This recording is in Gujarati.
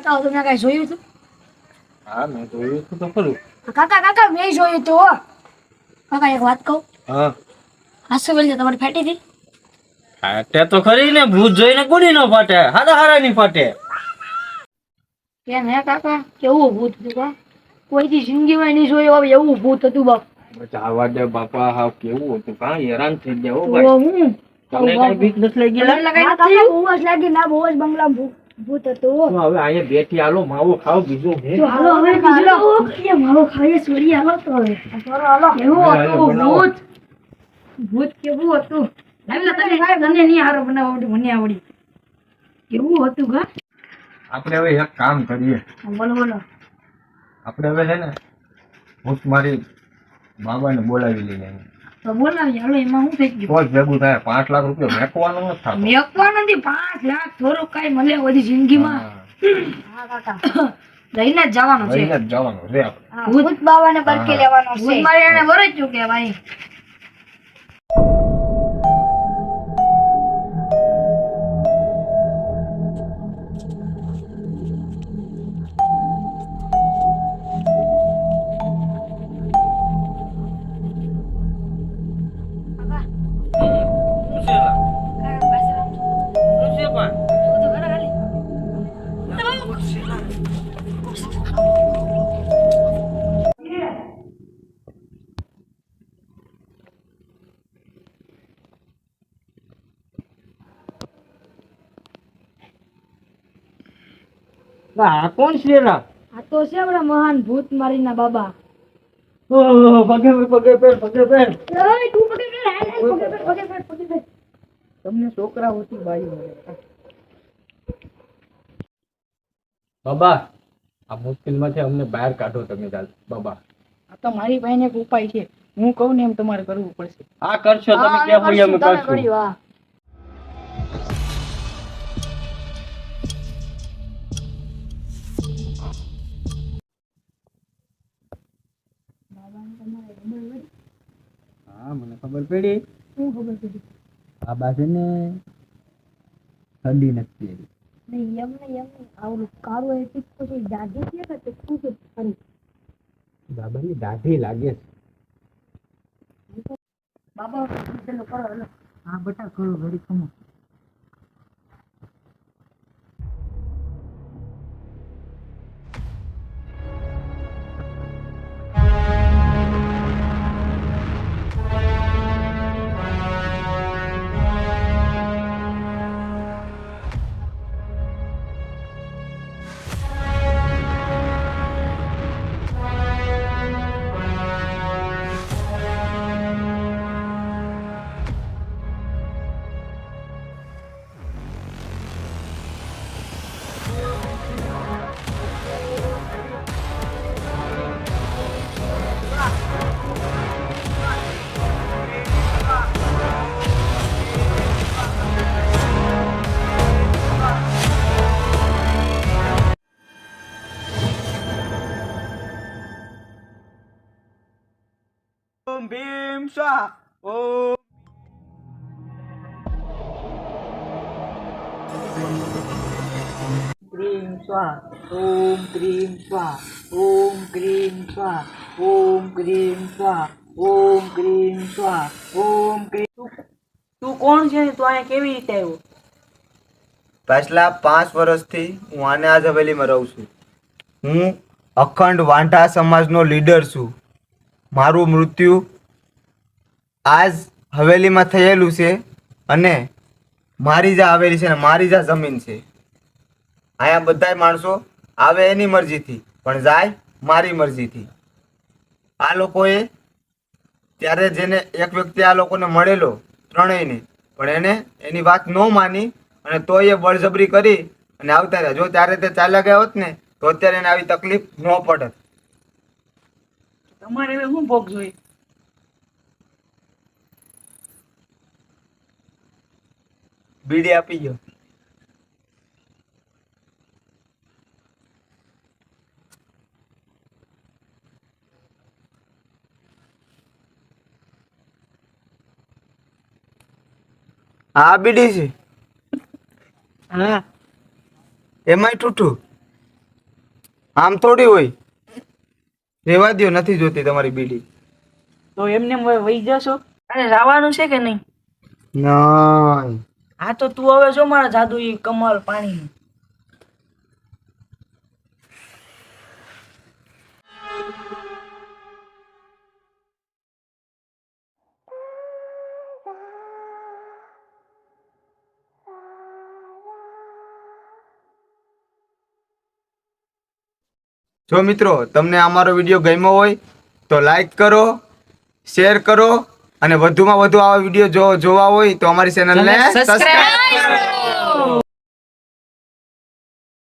બતાવો તમે કઈ જોયું હતું? હા મેં જોયું હતું તો ખરું. કાકા કાકા મેં જોયું હતું હો. કાકા એક વાત કહું? હા હાસુબેન છે તમારી ફાટી હતી? ફાટે તો ખરી ને, ભૂત જોઈને કોની ન ફાટે, હારા હારા ની ફાટે. કેમ હે કાકા? કેવું ભૂત હતું કા? કોઈથી જિંદગીમાં નહીં જોયું હવે એવું ભૂત હતું બાપ. જવા દે બાપા, હાવ કેવું હતું, કા હેરાન થઈ ગયા હો તો ભાઈ. હું તમને કઈ બીક નથી લાગી? હા, કાકા બહુ જ લાગી ના, બહુ જ બંગલામાં ભૂત હતું. તો હવે અહીંયા બેઠી હાલો માવો ખાવ, બીજું હે? તો હાલો હવે હાલો એ મારો ખાઈએ સોરી હાલો તો હવે હાલો કેવું હતું ભૂત? ભૂત કેવું હતું? તને નહીં હારો બનાવડી, મને આવડી. કેવું હતું કા? આપણે હવે એક કામ કરીએ. બોલો બોલો. આપણે હવે છે ને ભૂત મારી બાબાને બોલાવી લઈએ. તો બોલાવી હાલો, એમાં શું થઈ ગયું? કોઈ ભેગું થાય 5 લાખ રૂપિયા મેકવાનું નથી થતું. મેકવા નથી 5 લાખ થોડું કઈ મળે બધી જિંદગીમાં. હા કાકા લઈને જ જવાનું છે. લઈને જ જવાનું છે આપણે. ભૂત બાબાને પરખી લેવાનો છે. ભૂત મારી એને વરજ્યું કે ભાઈ. આ કોણ છે લા? આ તો છે આપણા મહાન ભૂત મારીના બાબા. ઓહો, પગે પેર. તું પગે પેર, પગે પેર. તમને છોકરા હોતી બાઈ બાબા, આ મુશ્કેલમાંથી અમને બહાર કાઢો તમે બાબા. આ તો મારી પાસે એક ઉપાય છે. હું કહું ને એમ તમારે કરવું પડશે. આ કરશો તમે, કેમ હોય અમે કરશું. વાહ. હા મને ખબર પડી. શું ખબર પડી? બાબા છે ને ઠંડી નથી. નહીં એમ નહીં. આવડું કાળું એ ટીપકો છે, દાઢી છે કે ટીપકું છે? બાબાની દાઢી લાગે છે. બાબા ચલો કરો હાલો. હા બટા કરો ઘડી ખમો. ઓમ ભીમ સ્વાહા. ઓમ ક્રીમ સ્વાહા. ઓમ ક્રીમ સ્વાહા. ઓમ ક્રીમ સ્વાહા. ઓમ ક્રીમ સ્વાહા. ઓમ ક્રીમ સ્વાહા. ઓમ ક્રીમ. તું કોણ છે ને તું અહીંયા કેવી રીતે આવ્યો? પાછલા 5 વર્ષથી હું આને આજ હવેલીમાં રહું છું. હું અખંડ વાંઢા સમાજનો લીડર છું. મારું મૃત્યુ આજ હવેલીમાં થયેલું છે અને મારી જ હવેલી છે ને મારી જ જમીન છે. અહીંયા બધાય માણસો આવે એની મરજીથી પણ જાય મારી મરજીથી. આ લોકોએ ત્યારે જેને એક વ્યક્તિ આ લોકોને મળેલો ત્રણેયને, પણ એને એની વાત ન માની અને તોય એ બળજબરી કરી અને આવતા રહ્યા. જો ત્યારે તે ચાલ્યા ગયા હોત ને તો અત્યારે એને આવી તકલીફ ન પડત. તમારે હવે શું ભોગ જોઈએ? બીડી આપી ગયો. હા બીડી છે. હા એમાંય ટૂટું. આમ થોડી હોય. રેવા દ્યો, નથી જોતી તમારી બીડી. તો એમને વહી જશો? અને જવાનું છે કે નહીં? નહીં. હા તો તું હવે જો મારા જાદુ કમળ પાણી. જો મિત્રો તમને અમારો વિડીયો ગમ્યો હોય તો લાઈક કરો, શેર કરો અને વધુમાં વધુ આવા વિડીયો જો જોવા હોય તો અમારી ચેનલને સબસ્ક્રાઇબ કરો.